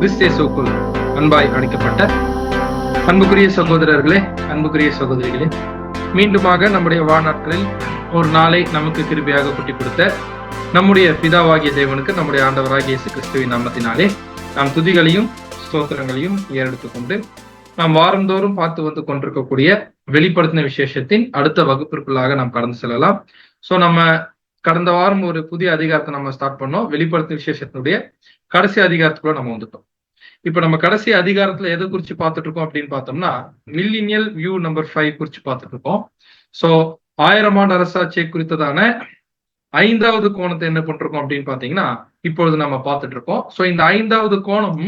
கிறிஸ்தேசுக்குள் அன்பாய் அழைக்கப்பட்ட அன்புக்குரிய சகோதரர்களே, அன்புக்குரிய சகோதரிகளே, மீண்டுமாக நம்முடைய வாழ்நாட்களில் ஒரு நாளை நமக்கு கிருபையாக கூட்டி கொடுத்த நம்முடைய பிதாவாகிய தேவனுக்கு, நம்முடைய ஆண்டவராகிய இயேசு கிறிஸ்துவின் நாமத்தினாலே நாம் துதிகளையும் ஸ்தோத்திரங்களையும் ஏறெடுத்துக் கொண்டு நாம் வாரந்தோறும் பார்த்து வந்து கொண்டிருக்கக்கூடிய வெளிப்படுத்தின விசேஷத்தின் அடுத்த வகுப்பிற்குள்ளாக நாம் கடந்து செல்லலாம். சோ நம்ம கடந்த வாரம் ஒரு புதிய அதிகாரத்தை நம்ம ஸ்டார்ட் பண்ணோம். வெளிப்படுத்தின விசேஷத்தினுடைய கடைசி அதிகாரத்துக்குள்ள நம்ம வந்துட்டோம். இப்ப நம்ம கடைசி அதிகாரத்துல எதை குறிச்சு பார்த்துட்டு இருக்கோம் அப்படின்னு பார்த்தோம்னா, மில்லினியல் வியூ நம்பர் 5 குறிச்சு பார்த்துட்டு இருக்கோம். சோ 1000 ஆண்டு அரசாட்சியை குறித்ததான 5வது கோணத்தை என்ன பண்றோம் அப்படின்னு பாத்தீங்கன்னா இப்பொழுது நம்ம பார்த்துட்டு இருக்கோம். சோ இந்த 5வது கோணம்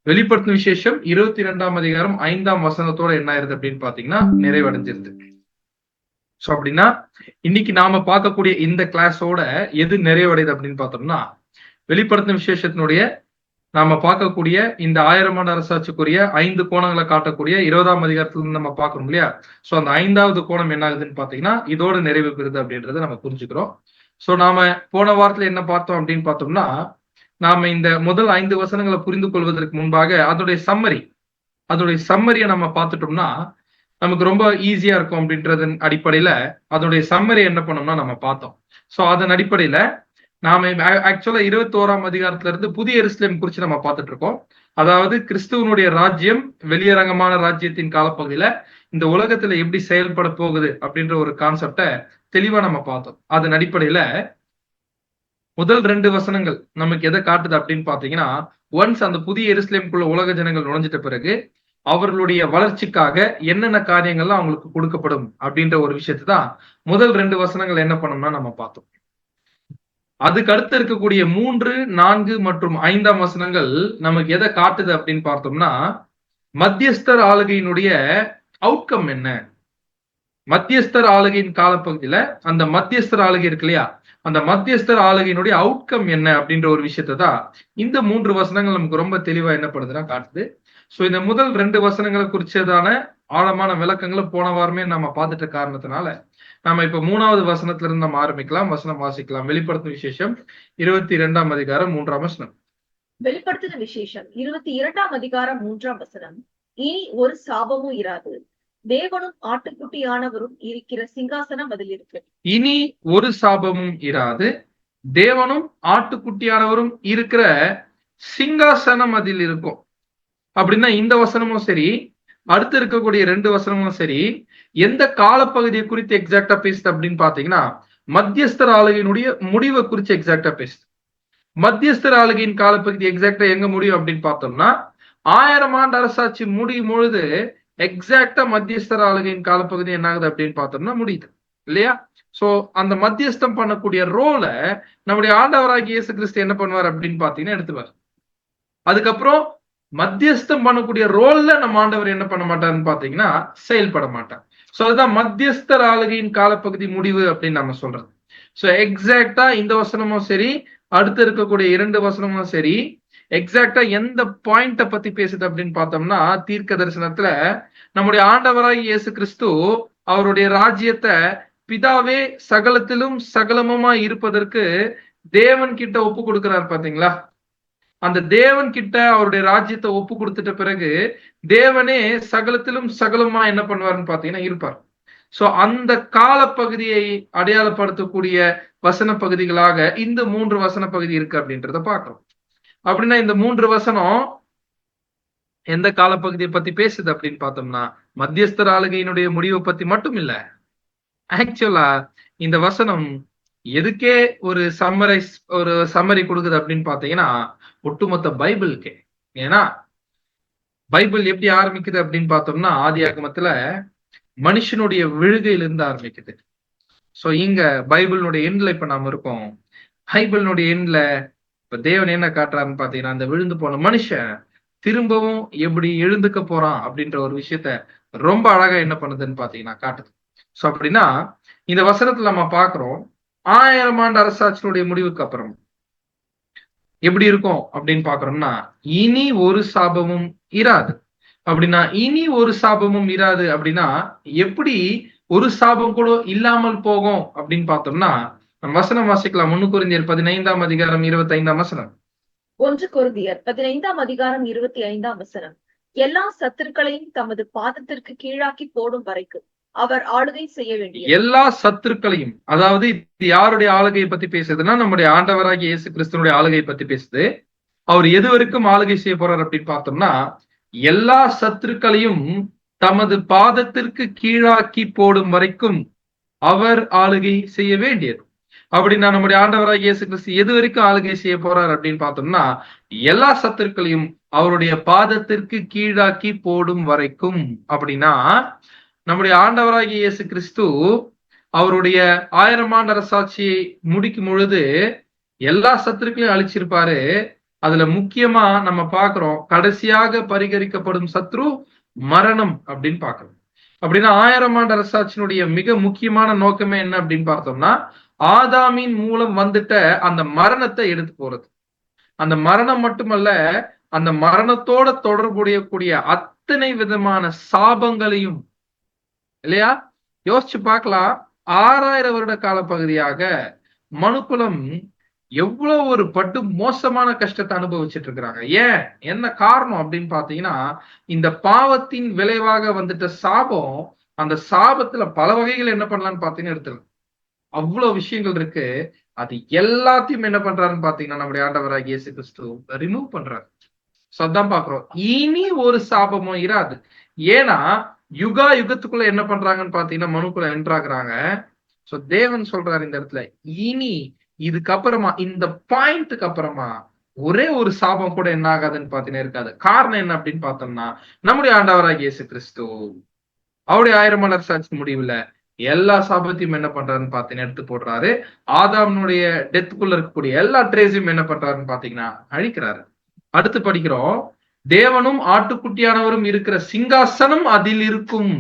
வெளிப்படுத்தின விசேஷம் 22ஆம் அதிகாரம் 5ஆம் வசனத்தோட என்ன ஆயிருது அப்படின்னு பாத்தீங்கன்னா நிறைவடைஞ்சிருது. சோ அப்படின்னா இன்னைக்கு நாம பார்க்கக்கூடிய இந்த கிளாஸோட எது நிறைவடையுது அப்படின்னு பார்த்தோம்னா, வெளிப்படுத்தின விசேஷத்தினுடைய நாம பார்க்கக்கூடிய இந்த 1000 ஆண்டு அரசாட்சிக்குரிய 5 கோணங்களை காட்டக்கூடிய 20ஆம் அதிகாரத்துல இருந்து நம்ம பார்க்கணும் இல்லையா? சோ அந்த 5வது கோணம் என்ன ஆகுதுன்னு பாத்தீங்கன்னா இதோட நிறைவு பெறுது அப்படின்றத நம்ம புரிஞ்சுக்கிறோம். சோ நாம போன வாரத்துல என்ன பார்த்தோம் அப்படின்னு பார்த்தோம்னா, நாம இந்த முதல் 5 வசனங்களை புரிந்து கொள்வதற்கு முன்பாக அதோடைய சம்மரியை நம்ம பார்த்துட்டோம்னா நமக்கு ரொம்ப ஈஸியா இருக்கும் அப்படின்றதன் அடிப்படையில அதோடைய சம்மரி என்ன பண்ணோம்னா நம்ம பார்த்தோம். சோ அதன் அடிப்படையில நாம ஆக்சுவலா 21ஆம் அதிகாரத்துல இருந்து புதிய எருசலேம் குறிச்சு நம்ம பார்த்துட்டு இருக்கோம். அதாவது கிறிஸ்துவனுடைய ராஜ்யம் வெளியரங்கமான ராஜ்யத்தின் காலப்பகுதியில இந்த உலகத்துல எப்படி செயல்பட போகுது அப்படின்ற ஒரு கான்செப்டை தெளிவா நம்ம பார்த்தோம். அதன் அடிப்படையில முதல் 2 வசனங்கள் நமக்கு எதை காட்டுது அப்படின்னு பாத்தீங்கன்னா, ஒன்ஸ் அந்த புதிய எருசலேம்குள்ள உலக ஜனங்கள் நுழைஞ்சிட்ட பிறகு அவர்களுடைய வளர்ச்சிக்காக என்னென்ன காரியங்கள்லாம் அவங்களுக்கு கொடுக்கப்படும் அப்படின்ற ஒரு விஷயத்தை தான் முதல் 2 வசனங்கள் என்ன பண்ணோம்னா நம்ம பார்த்தோம். அதுக்கு அடுத்து இருக்கக்கூடிய 3, 4 மற்றும் 5ஆம் வசனங்கள் நமக்கு எதை காட்டுது அப்படின்னு பார்த்தோம்னா, மத்தியஸ்தர் ஆளுகையினுடைய அவுட்கம் என்ன, மத்தியஸ்தர் ஆளுகையின் காலப்பகுதியில அந்த மத்தியஸ்தர் ஆளுகை இருக்கு இல்லையா, அந்த மத்தியஸ்தர் ஆளுகையினுடைய அவுட்கம் என்ன அப்படின்ற ஒரு விஷயத்தை தான் இந்த 3 வசனங்கள் நமக்கு ரொம்ப தெளிவா என்ன பண்ணுதுன்னா காட்டுது. சோ இந்த முதல் 2 வசனங்களை குறிச்சதான ஆழமான விளக்கங்களை போன வாரமே நம்ம பார்த்துட்ட காரணத்தினால நாம இப்ப 3வது வசனத்துல இருந்து நம்ம ஆரம்பிக்கலாம். வசனம் வாசிக்கலாம். வெளிப்படுத்தின விசேஷம் 22ஆம் அதிகாரம் 3ஆம் வசனம். வெளிப்படுத்தின விசேஷம் 22ஆம் அதிகாரம் 3ஆம் வசனம். இனி ஒரு சாபமும் இராது, தேவனும் ஆட்டுக்குட்டியானவரும் இருக்கிற சிங்காசனம் அதில் இருக்கு. இனி ஒரு சாபமும் இராது, தேவனும் ஆட்டுக்குட்டியானவரும் இருக்கிற சிங்காசனம் அதில் இருக்கும். அப்படின்னா இந்த வசனமும் சரி, அடுத்து இருக்கக்கூடிய 2 வசனமும் சரி, எந்த காலப்பகுதியை குறித்து எக்ஸாக்டா பேசுது அப்படின்னு பாத்தீங்கன்னா, மத்தியஸ்தர் ஆளுகையினுடைய முடிவை குறித்து எக்ஸாக்டா பேசுது. மத்தியஸ்தர் ஆளுகையின் காலப்பகுதி எக்ஸாக்டா எங்க முடியும் அப்படின்னு பார்த்தோம்னா, 1000 ஆண்டு அரசாட்சி முடியும் பொழுது எக்ஸாக்டா மத்தியஸ்தர் ஆளுகையின் காலப்பகுதி என்ன ஆகுது அப்படின்னு பார்த்தோம்னா முடியுது இல்லையா? சோ அந்த மத்தியஸ்தம் பண்ணக்கூடிய ரோல நம்முடைய ஆண்டவராகிய இயேசு கிறிஸ்து என்ன பண்ணுவார் அப்படின்னு பாத்தீங்கன்னா எடுத்துவார். அதுக்கப்புறம் மத்தியஸ்தம் பண்ணக்கூடிய ரோல்ல நம்ம ஆண்டவர் என்ன பண்ண மாட்டாருன்னு பாத்தீங்கன்னா செயல்பட மாட்டார். சோ அதுதான் மத்தியஸ்தர் ஆளுகையின் காலப்பகுதி முடிவு அப்படின்னு நம்ம சொல்றது. சோ எக்ஸாக்டா இந்த வசனமும் சரி, அடுத்து இருக்கக்கூடிய 2 வசனமும் சரி, எக்ஸாக்டா எந்த பாயிண்ட பத்தி பேசுது அப்படின்னு பார்த்தோம்னா, தீர்க்க தரிசனத்துல நம்முடைய ஆண்டவராகிய இயேசு கிறிஸ்து அவருடைய ராஜ்யத்தை பிதாவே சகலத்திலும் சகலமுமா இருப்பதற்கு தேவன் கிட்ட ஒப்பு கொடுக்கிறார் பாத்தீங்களா? அந்த தேவன் கிட்ட அவருடைய ராஜ்யத்தை ஒப்பு கொடுத்துட்ட பிறகு தேவனே சகலத்திலும் சகலமா என்ன பண்ணுவாருன்னு பாத்தீங்கன்னா இருப்பார். சோ அந்த காலப்பகுதியை அடையாளப்படுத்தக்கூடிய வசன பகுதிகளாக இந்த 3 வசன பகுதி இருக்கு அப்படின்றத பார்க்கிறோம். அப்படின்னா இந்த 3 வசனம் எந்த காலப்பகுதியை பத்தி பேசுது அப்படின்னு பார்த்தோம்னா, மத்தியஸ்தர் ஆளுகையினுடைய முடிவை பத்தி மட்டும் இல்ல. ஆக்சுவலா இந்த வசனம் எதுக்கே ஒரு சம்மரி கொடுக்குது அப்படின்னு பாத்தீங்கன்னா ஒட்டுமொத்த பைபிளுக்கு. ஏன்னா பைபிள் எப்படி ஆரம்பிக்குது அப்படின்னு பார்த்தோம்னா, ஆதியாகமத்துல மனுஷனுடைய விழுகையிலிருந்து ஆரம்பிக்குது. சோ இங்க பைபிளுடைய எண்ட்ல இப்ப நாம இருக்கோம். பைபிளுடைய எண்ட்ல இப்ப தேவன் என்ன காட்டுறாருன்னு பாத்தீங்கன்னா, அந்த விழுந்து போன மனுஷன் திரும்பவும் எப்படி எழுந்துக்க போறான் அப்படின்ற ஒரு விஷயத்த ரொம்ப அழகா என்ன பண்ணுதுன்னு பாத்தீங்கன்னா காட்டுது. சோ அப்படின்னா இந்த வசனத்துல நம்ம பாக்குறோம், 1000 ஆண்டு அரசாட்சியினுடைய முடிவுக்கு அப்புறம் எப்படி இருக்கும் அப்படின்னு பாக்குறோம்னா, இனி ஒரு சாபமும் இராது. அப்படின்னா இனி ஒரு சாபமும் இராது அப்படின்னா எப்படி ஒரு சாபம் கூட இல்லாமல் போகும் அப்படின்னு பார்த்தோம்னா, நம்ம வசனம் வாசிக்கலாம். 1 கொரிந்தியர் 15ஆம் அதிகாரம் 25ஆம் வசனம். 1 கொரிந்தியர் 15:25 எல்லா சத்துருக்களையும் தமது பாதத்திற்கு கீழாக்கி போடும் வரைக்கும் அவர் ஆளுகை செய்ய வேண்டியது. எல்லா சத்துருக்களையும், அதாவது இது யாருடைய ஆளுகையை பத்தி பேசுதுன்னா நம்முடைய ஆண்டவராகிய இயேசு கிறிஸ்துவனுடைய ஆளுகையை பத்தி பேசுது. அவர் எது வரைக்கும் ஆளுகை செய்ய போறார் அப்படின்னு பார்த்தோம்னா, எல்லா சத்துருக்களையும் தமது பாதத்திற்கு கீழாக்கி போடும் வரைக்கும் அவர் ஆளுகை செய்ய வேண்டியது. அப்படின்னா நம்முடைய ஆண்டவராக இயேசு கிறிஸ்து எது வரைக்கும் ஆளுகை செய்ய போறார் அப்படின்னு பார்த்தோம்னா, எல்லா சத்துருக்களையும் அவருடைய பாதத்திற்கு கீழாக்கி போடும் வரைக்கும். அப்படின்னா நம்முடைய ஆண்டவராகிய இயேசு கிறிஸ்து அவருடைய 1000 ஆண்டு அரசாட்சியை முடிக்கும் பொழுது எல்லா சத்துருக்களையும் அழிச்சிருப்பாரு. அதுல முக்கியமா நம்ம பாக்குறோம், கடைசியாக பரிகரிக்கப்படும் சத்ரு மரணம் அப்படின்னு பாக்குறோம். அப்படின்னா 1000 ஆண்டு அரசாட்சியினுடைய மிக முக்கியமான நோக்கமே என்ன அப்படின்னு பார்த்தோம்னா, ஆதாமின் மூலம் வந்துட்ட அந்த மரணத்தை எடுத்து போறது. அந்த மரணம் மட்டுமல்ல, அந்த மரணத்தோட தொடர்புடைய அத்தனை விதமான சாபங்களையும், இல்லையா, யோசிச்சு பார்க்கலாம். 6000 வருட கால பகுதியாக மனுக்குலம் எவ்வளவு ஒரு பட்டு மோசமான கஷ்டத்தை அனுபவிச்சுட்டு இருக்கிறாங்க. ஏன், என்ன காரணம் அப்படின்னு பாத்தீங்கன்னா, இந்த பாவத்தின் விளைவாக வந்துட்ட சாபம். அந்த சாபத்துல பல வகைகள் என்ன பண்ணலாம்னு பாத்தீங்கன்னா எடுத்துருக்கு. அவ்வளவு விஷயங்கள் இருக்கு. அது எல்லாத்தையும் என்ன பண்றாருன்னு பாத்தீங்கன்னா நம்முடைய ஆண்டவராகிய இயேசு கிறிஸ்து ரிமூவ் பண்றாரு. அதான் பாக்குறோம், இனி ஒரு சாபமும் இராது. ஏன்னா யுகா யுகத்துக்குள்ள என்ன பண்றாங்கன்னு பாத்தீங்கன்னா மனுக்குள்ள என்ட்ராக்குறாங்க. சோ தேவன் சொல்றாரு இந்த இடத்துல, இனி இதுக்கப்புறமா இந்த பாயிண்ட்டுக்கு அப்புறமா ஒரே ஒரு சாபம் கூட என்ன ஆகாதுன்னு பாத்தீங்கன்னா இருக்காது. காரணம் என்ன அப்படின்னு பார்த்தோம்னா, நம்முடைய ஆண்டவராகிய இயேசு கிறிஸ்து அவருடைய 1000 ஆண்டு அரசாட்சி முடிவுல எல்லா சாபத்தையும் என்ன பண்றாருன்னு பாத்தீங்கன்னா எடுத்து போடுறாரு. ஆதாம்னுடைய டெத்துக்குள்ள இருக்கக்கூடிய எல்லா ட்ரேஸையும் என்ன பண்றாருன்னு பாத்தீங்கன்னா அழிக்கிறாரு. அடுத்து படிக்கிறோம், தேவனும் ஆட்டுக்குட்டியானவரும் இருக்கிற சிங்காசனம் அதில் இருக்கும்.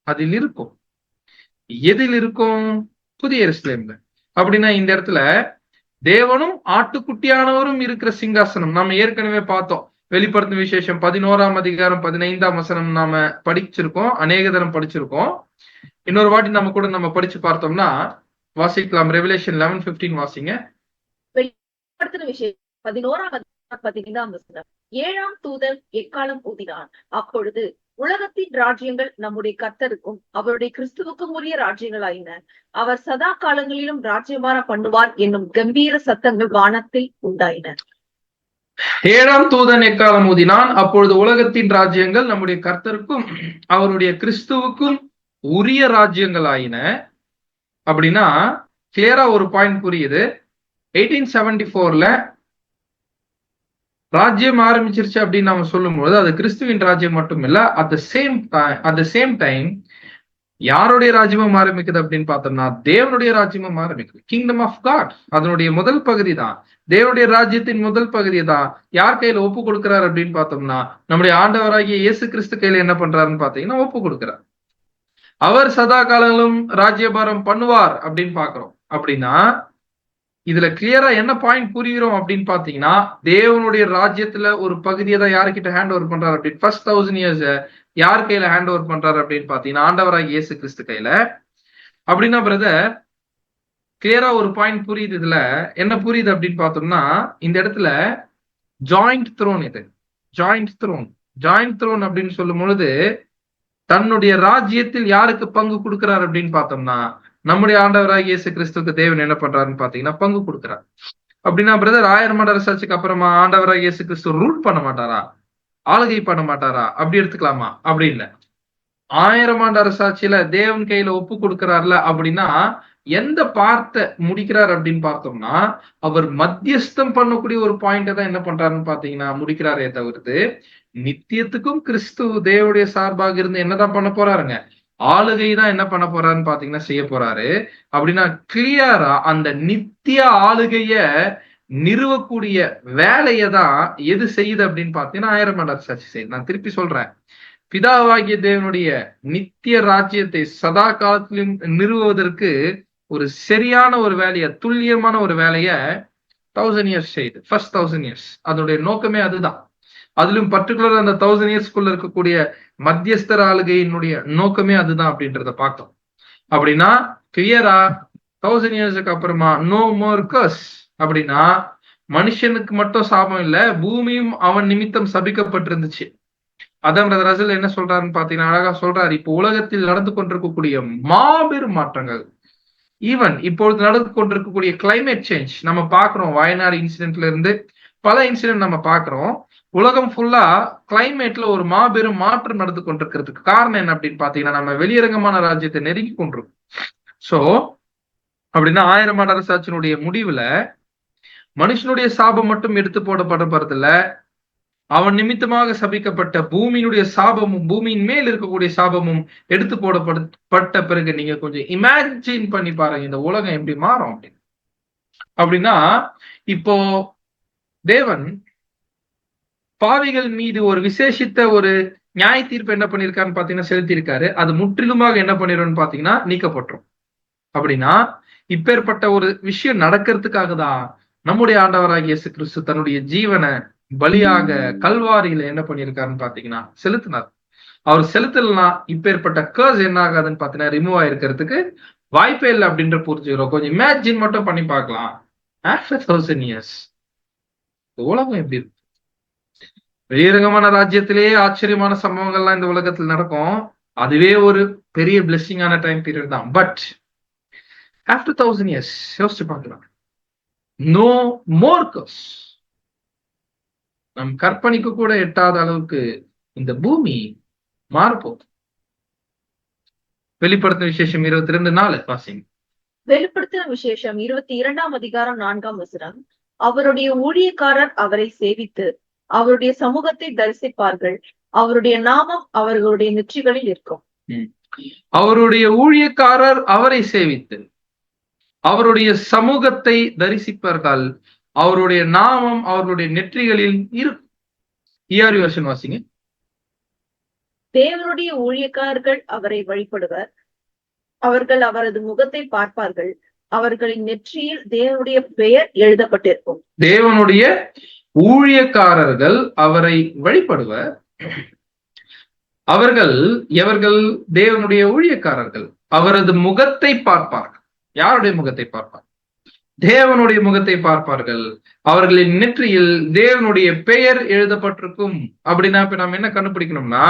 அதில் இருக்கும். எதில் இருக்கும்? புதிய எருசலேம்ல. அப்படின்னா இந்த இடத்துல தேவனும் ஆட்டுக்குட்டியானவரும் இருக்கிற சிங்காசனம் நாம ஏற்கனவே பார்த்தோம். வெளிப்படுத்தும் விசேஷம் 11:15 நாம படிச்சிருக்கோம், அநேக தரம் படிச்சிருக்கோம். இன்னொரு வாட்டி நம்ம கூட நம்ம படிச்சு பார்த்தோம்னா வாசிக்கலாம். ரெவலேஷன் 11:15 வாசிங்க. வெளிப்படுத்தின விசேஷம் 11:15 7ஆம் தூதன் எக்காளம் ஊதினான். அப்பொழுது உலகத்தின் ராஜ்யங்கள் நம்முடைய கர்த்தருக்கும் அவருடைய கிறிஸ்துவுக்கும் உரிய ராஜ்யங்களாயின. அவர் சதா காலங்களிலும் ராஜ்யமார பண்ணுவார் என்னும் கம்பீர சத்தங்கள் வானத்தில் உண்டாயின. 7ஆம் தூதன் எக்காளம் ஊதினான். அப்பொழுது உலகத்தின் ராஜ்யங்கள் நம்முடைய கர்த்தருக்கும் அவருடைய கிறிஸ்துவுக்கும் உரிய ராஜ்யங்கள் ஆயின. அப்படின்னா கிளியரா ஒரு பாயிண்ட் புரியுது. 1874ல ராஜ்யம் ஆரம்பிச்சிருச்சு அப்படின்னு நாம சொல்லும்போது அது கிறிஸ்துவின் ராஜ்யம் மட்டும் இல்ல, அட் த சேம் டைம் யாருடைய ராஜ்யமும் ஆரம்பிக்குது அப்படின்னு பார்த்தோம்னா தேவனுடைய ராஜ்யமும் ஆரம்பிக்குது. கிங்டம் ஆஃப் காட் அதனுடைய முதல் பகுதி தான். தேவனுடைய ராஜ்யத்தின் முதல் பகுதியை தான் யார் கையில ஒப்பு கொடுக்கிறார் அப்படின்னு பார்த்தோம்னா நம்முடைய ஆண்டவராகிய இயேசு கிறிஸ்து கையில என்ன பண்றாருன்னு பாத்தீங்கன்னா ஒப்பு கொடுக்கிறார். அவர் சதா காலங்களும் ராஜ்யபாரம் பண்ணுவார் அப்படின்னு பாக்குறோம். அப்படின்னா இதுல கிளியரா என்ன பாயிண்ட் புரிகிறோம் அப்படின்னு பாத்தீங்கன்னா, தேவனுடைய ராஜ்யத்துல ஒரு பகுதியை தான் யாருக்கிட்ட ஹேண்ட் ஓவர் பண்றாரு அப்படின்னு, ஃபர்ஸ்ட் 1000 years யார் கையில ஹேண்ட் ஓவர் பண்றாரு அப்படின்னு பாத்தீங்கன்னா ஆண்டவராகிய இயேசு கிறிஸ்து கையில. அப்படின்னா பிரதர் கிளியரா ஒரு பாயிண்ட் புரியுது. இதுல என்ன புரியுது அப்படின்னு பார்த்தோம்னா, இந்த இடத்துல ஜாயிண்ட் த்ரோன். இது ஜாயிண்ட் த்ரோன் அப்படின்னு சொல்லும் பொழுது தன்னுடைய ராஜ்யத்தில் யாருக்கு பங்கு கொடுக்கிறார் அப்படின்னு பார்த்தோம்னா நம்முடைய ஆண்டவராகிய இயேசு கிறிஸ்துவுக்கு தேவன் என்ன பண்றாருன்னு பாத்தீங்கன்னா பங்கு கொடுக்கிறார். அப்படின்னா பிரதர் 1000 ஆண்டு அரசாட்சிக்கு அப்புறமா ஆண்டவராகிய இயேசு கிறிஸ்து ரூல் பண்ண மாட்டாரா, ஆளுகை பண்ண மாட்டாரா அப்படி எடுத்துக்கலாமா? அப்படி இல்ல. 1000 ஆண்டு அரசாட்சியில தேவன் கையில ஒப்பு கொடுக்கிறார்ல, அப்படின்னா எந்த பார்த்த முடிக்கிறார் அப்படின்னு பார்த்தோம்னா அவர் மத்தியஸ்தம் பண்ணக்கூடிய ஒரு பாயிண்ட தான் என்ன பண்றாருன்னு பாத்தீங்கன்னா முடிக்கிறாரே தவிர்த்து நித்தியத்துக்கும் கிறிஸ்து தேவனுடைய சார்பாக இருந்து என்னதான் பண்ண போறாருங்க, ஆளுகை தான் என்ன பண்ண போறாருன்னு பாத்தீங்கன்னா செய்ய போறாரு. அப்படின்னா கிளியரா அந்த நித்திய ஆளுகைய நிறுவக்கூடிய வேலையை தான் எது செய்யுது அப்படின்னு பாத்தீங்கன்னா 1000 ஆண்டு அரசாட்சி செய்யுது. நான் திருப்பி சொல்றேன், பிதாவாகிய தேவனுடைய நித்திய ராஜ்யத்தை சதா காலத்திலும் நிறுவுவதற்கு ஒரு சரியான ஒரு வேலையை, துல்லியமான ஒரு வேலைய 1000 years செய்யுது. ஃபர்ஸ்ட் 1000 years அதனுடைய நோக்கமே அதுதான். அதிலும் பர்டிகுலர் அந்த 1000 yearsக்குள்ள இருக்கக்கூடிய மத்தியஸ்தர் ஆளுகையினுடைய நோக்கமே அதுதான் அப்படின்றத பார்த்தோம். அப்படின்னா கிளியரா 1000 yearsக்கு அப்புறமா நோ மோர் கர்ஸ். அப்படின்னா மனுஷனுக்கு மட்டும் சாபம் இல்ல, பூமியும் அவன் நிமித்தம் சபிக்கப்பட்டிருந்துச்சு. அதான் பிரதர் ரசல் என்ன சொல்றாருன்னு பாத்தீங்கன்னா அழகா சொல்றாரு. இப்போ உலகத்தில் நடந்து கொண்டிருக்கக்கூடிய மாபெரும் மாற்றங்கள், ஈவன் இப்பொழுது நடந்து கொண்டிருக்கக்கூடிய கிளைமேட் சேஞ்ச் நம்ம பாக்குறோம். வயநாடு இன்சிடென்ட்ல இருந்து பல இன்சிடென்ட் நம்ம பாக்குறோம். உலகம் ஃபுல்லா கிளைமேட்ல ஒரு மாபெரும் மாற்றம் நடந்து கொண்டிருக்கிறதுக்கு காரணம் என்ன அப்படின்னு பாத்தீங்கன்னா, நம்ம வெளியரங்கமான ராஜ்யத்தை நெருங்கி கொண்டிருக்கோம். சோ அப்படின்னா 1000 ஆண்டு அரசாட்சியினுடைய முடிவுல மனுஷனுடைய சாபம் மட்டும் எடுத்து போடப்பட போறதில்ல, அவன் நிமித்தமாக சபிக்கப்பட்ட பூமியினுடைய சாபமும் பூமியின் மேல் இருக்கக்கூடிய சாபமும் எடுத்து போடப்பட்ட பிறகு நீங்க கொஞ்சம் இமேஜின் பண்ணி பாருங்க இந்த உலகம் எப்படி மாறும் அப்படின்னு. அப்படின்னா இப்போ தேவன் பாவிகள் மீது ஒரு விசேஷித்த ஒரு நியாய தீர்ப்பு என்ன பண்ணிருக்காருன்னு பாத்தீங்கன்னா செலுத்தியிருக்காரு. அது முற்றிலுமாக என்ன பண்ணிடும்னு பாத்தீங்கன்னா நீக்கப்பட்டுரும். அப்படின்னா இப்பேற்பட்ட ஒரு விஷயம் நடக்கிறதுக்காக தான் நம்முடைய ஆண்டவராகிய இயேசு கிறிஸ்து தன்னுடைய ஜீவனை பலியாக கல்வாரியில என்ன பண்ணிருக்காருன்னு பாத்தீங்கன்னா செலுத்தினார். அவர் செலுத்தலனா இப்பேற்பட்ட கர்ஸ் என்ன ஆகாதுன்னு பாத்தீங்கன்னா ரிமூவ் ஆயிருக்கிறதுக்கு வாய்ப்பே இல்லை அப்படின்ற புரிஞ்சுக்கிறோம். கொஞ்சம் இமேஜின் மட்டும் பண்ணி பார்க்கலாம். ஆஃப்டர் 1000 years உலகம் எப்படி இருக்கு? வெளியரங்கமான ராஜ்யத்திலேயே ஆச்சரியமான சம்பவங்கள்லாம் இந்த உலகத்தில் நடக்கும். அதுவே ஒரு பெரிய பிளெஸிங்கான டைம் பீரியட் தான். பட் ஆஃப்டர் 1000 years யோசிச்சு பார்க்கலாம். No more curse. நம் கற்பனைக்கு கூட எட்டாத அளவுக்கு இந்த பூமி மாறப்போகுது. வெளிப்படுத்தின விசேஷம் 22:4 வாசிங்க. வெளிப்படுத்தின விசேஷம் 22ஆம் அதிகாரம் 4ஆம் வசனம். அவருடைய ஊழியக்காரர் அவரை சேவித்து அவருடைய சமூகத்தை தரிசிப்பார்கள். அவருடைய நாமம் அவர்களுடைய நெற்றிகளில் இருக்கும். அவருடைய ஊழியக்காரர் அவரை சேவித்து அவருடைய சமூகத்தை தரிசிப்பார்கள். அவருடைய நாமம் அவர்களுடைய நெற்றிகளில் இருக்கும். ERV வெர்ஷன் வாசிங்க. தேவனுடைய ஊழியக்காரர்கள் அவரை வழிபடுவர். அவர்கள் அவரது முகத்தை பார்ப்பார்கள். அவர்களின் நெற்றியில் தேவனுடைய பெயர் எழுதப்பட்டிருக்கும். தேவனுடைய ஊழியக்காரர்கள் அவரை வழிபடுவர். அவர்கள் எவர்கள்? தேவனுடைய ஊழியக்காரர்கள். அவரது முகத்தை பார்ப்பார்கள். யாருடைய முகத்தை பார்ப்பார்? தேவனுடைய முகத்தை பார்ப்பார்கள். அவர்களின் நெற்றியில் தேவனுடைய பெயர் எழுதப்பட்டிருக்கும். அப்படின்னா இப்ப நம்ம என்ன கண்டுபிடிக்கணும்னா,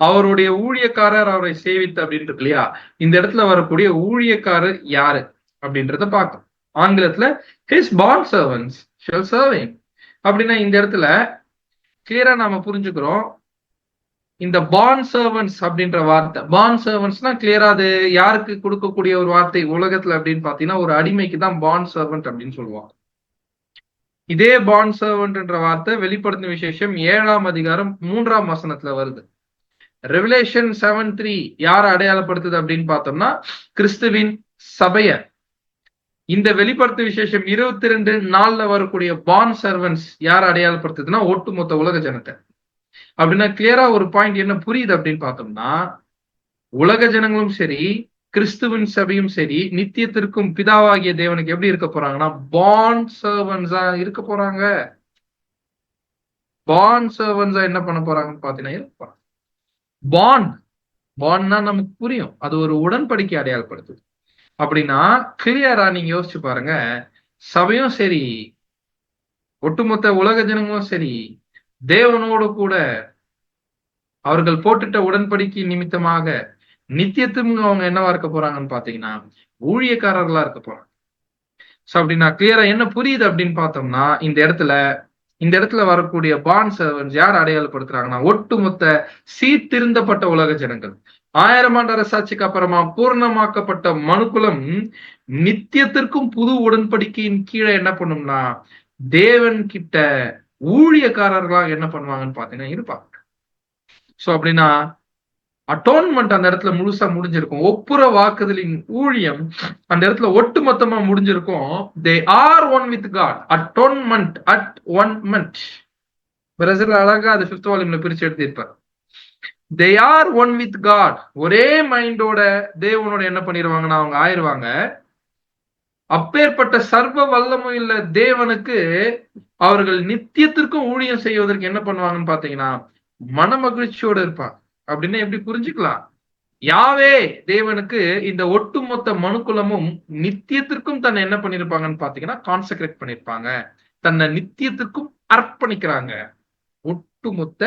அவருடைய ஊழியக்காரர் அவரை சேவித்து அப்படின்னு இருக்கு இல்லையா, இந்த இடத்துல வரக்கூடிய ஊழியக்காரர் யாரு அப்படின்றத பார்க்கணும். ஆங்கிலத்துல his bond servants shall serve him. அப்படின்னா இந்த இடத்துல கிளியரா நாம புரிஞ்சுக்கிறோம். இந்த பாண்ட் சர்வன்ஸ் அப்படின்ற வார்த்தை, பாண்ட் சர்வன்ஸ்னா கிளியரா அது யாருக்கு கொடுக்கக்கூடிய ஒரு வார்த்தை உலகத்துல அப்படின்னு பாத்தீங்கன்னா ஒரு அடிமைக்கு தான் பாண்ட் சர்வன்ட் அப்படின்னு சொல்லுவாங்க. இதே பாண்ட் சர்வன்ட்ன்ற வார்த்தை வெளிப்படுத்தின விசேஷம் 7ஆம் அதிகாரம் 3ஆம் வசனத்துல வருது. ரெவலேஷன் 7:3 யார அடையாளப்படுத்துது அப்படின்னு பார்த்தோம்னா கிறிஸ்துவின் சபைய. இந்த வெளிப்படுத்தின விசேஷம் 22:4 வரக்கூடிய பாண்ட் சர்வன்ஸ் யார அடையாளப்படுத்துதுன்னா ஒட்டுமொத்த உலக ஜனத்தை. அப்படின்னா கிளியரா ஒரு பாயிண்ட் என்ன புரியுது அப்படின்னு பார்த்தோம்னா, உலக ஜனங்களும் சரி கிறிஸ்துவின் சபையும் சரி நித்தியத்திற்கும் பிதாவாகிய தேவனுக்கு எப்படி இருக்க போறாங்கன்னா பாண்ட் சர்வன்ஸா இருக்க போறாங்க. பாண்ட் சர்வன்ஸா என்ன பண்ண போறாங்கன்னு பாத்தீங்கன்னா இருப்பாங்க. பாண்ட்னா நமக்கு புரியும், அது ஒரு உடன்படிக்கை அடையாளப்படுத்துது. அப்படின்னா கிளியரா நீங்க யோசிச்சு பாருங்க, சபையும் சரி ஒட்டுமொத்த உலக ஜனங்களும் சரி தேவனோடு கூட அவர்கள் போட்டுட்ட உடன்படிக்கை நிமித்தமாக நித்தியத்தும் அவங்க என்னவா இருக்க போறாங்கன்னு பாத்தீங்கன்னா ஊழியக்காரர்களா இருக்க போறாங்க. சோ அப்படின்னா கிளியரா என்ன புரியுது அப்படின்னு பார்த்தோம்னா, இந்த இடத்துல வரக்கூடிய பாண்ட் சர்வன்ஸ் யார் அடையாளப்படுத்துறாங்கன்னா ஒட்டுமொத்த சீர்திருந்தப்பட்ட உலக ஜனங்கள். 1000 ஆண்டு அரசாட்சிக்கு அப்புறமா பூர்ணமாக்கப்பட்ட மனுக்குலம் நித்தியத்திற்கும் புது உடன்படிக்கையின் கீழே என்ன பண்ணும்னா தேவன் கிட்ட ஊழியக்காரர்களா என்ன பண்ணுவாங்கன்னு பாத்தீங்கன்னா இருப்பாங்க. சோ அப்படின்னா அட்டோன்மெண்ட் அந்த இடத்துல முழுசா முடிஞ்சிருக்கும். ஒப்புர வாக்குதலின் ஊழியம் அந்த இடத்துல ஒட்டு மொத்தமா முடிஞ்சிருக்கும். they are one with God. atonement at one month. Brazil அழகா அது 5th வால்யூம்ல பிரிச்சு எடுத்திருப்பார். they are one with God. ஒரே மைண்டோட தேவனோட என்ன பண்ணிடுவாங்கன்னா அவங்க ஆயிருவாங்க. அப்பேற்பட்ட சர்வ வல்லமும் இல்ல தேவனுக்கு அவர்கள் நித்தியத்திற்கும் ஊழியம் செய்வதற்கு என்ன பண்ணுவாங்கன்னு பாத்தீங்கன்னா மன மகிழ்ச்சியோட இருப்பாங்க. அப்படின்னு எப்படி புரிஞ்சுக்கலாம்? யாவே தேவனுக்கு இந்த ஒட்டுமொத்த மனுக்குலமும் நித்தியத்திற்கும் தன்னை என்ன பண்ணிருப்பாங்கன்னு பாத்தீங்கன்னா கான்செக்ரேட் பண்ணிருப்பாங்க. தன்னை நித்தியத்துக்கும் அர்ப்பணிக்கிறாங்க. ஒட்டுமொத்த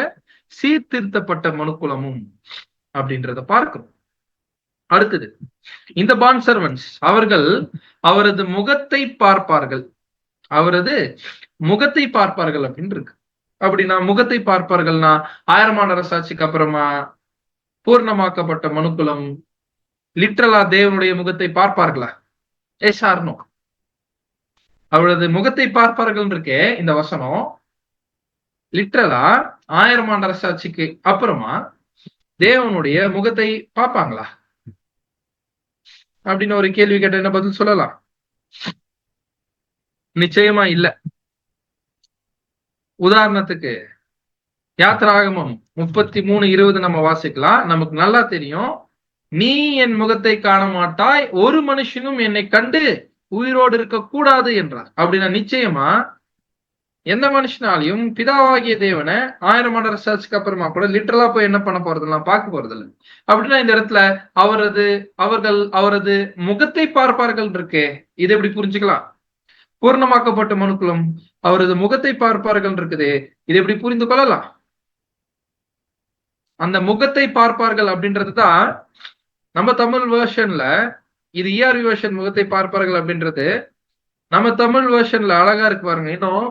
சீர்திருத்தப்பட்ட மனுக்குலமும் அப்படின்றத பார்க்கிறோம். அடுத்தது, இந்த பாண்ட் சர்வன்ஸ் அவர்கள் அவரது முகத்தை பார்ப்பார்கள். அவரது முகத்தை பார்ப்பார்கள் அப்படின்னு இருக்கு. அப்படின்னா முகத்தை பார்ப்பார்கள்னா 1000 ஆண்டு அரசாட்சிக்கு அப்புறமா பூர்ணமாக்கப்பட்ட மனுக்குலம் லிட்டரலா தேவனுடைய முகத்தை பார்ப்பார்களா? S R no? அவரது முகத்தை பார்ப்பார்கள் இருக்கே இந்த வசனம் லிட்டரலா 1000 ஆண்டு அரசாட்சிக்கு அப்புறமா தேவனுடைய முகத்தை பார்ப்பாங்களா அப்படின்னு ஒரு கேள்வி கேட்ட என்ன பதில் சொல்லலாம்? நிச்சயமா இல்ல. உதாரணத்துக்கு யாத்திராகமம் 33:20 நம்ம வாசிக்கலாம். நமக்கு நல்லா தெரியும், நீ என் முகத்தை காண மாட்டாய், ஒரு மனுஷனும் என்னை கண்டு உயிரோடு இருக்க கூடாது என்றார். அப்படின்னா நிச்சயமா எந்த மனுஷனாலையும் பிதாவாகிய தேவனை 1000 ஆண்டு அரசாட்சிக்கு அப்புறமா கூட லிட்டரலா போய் என்ன பண்ண போறதில்ல, பார்க்க போறதில்லை. அப்படின்னா இந்த இடத்துல அவரது முகத்தை பார்ப்பார்கள் இருக்கே, இதை எப்படி புரிஞ்சுக்கலாம்? பூர்ணமாக்கப்பட்ட மனுக்குலம் அவரது முகத்தை பார்ப்பார்கள் இருக்குதே, இதை எப்படி புரிந்து கொள்ளலாம்? அந்த முகத்தை பார்ப்பார்கள் அப்படின்றதுதான் நம்ம தமிழ் வேர்ஷன்ல, இது ERV வேர்ஷன் முகத்தை பார்ப்பார்கள் அப்படின்றது நம்ம தமிழ் வேர்ஷன்ல அழகா இருக்கு பாருங்க. இன்னும்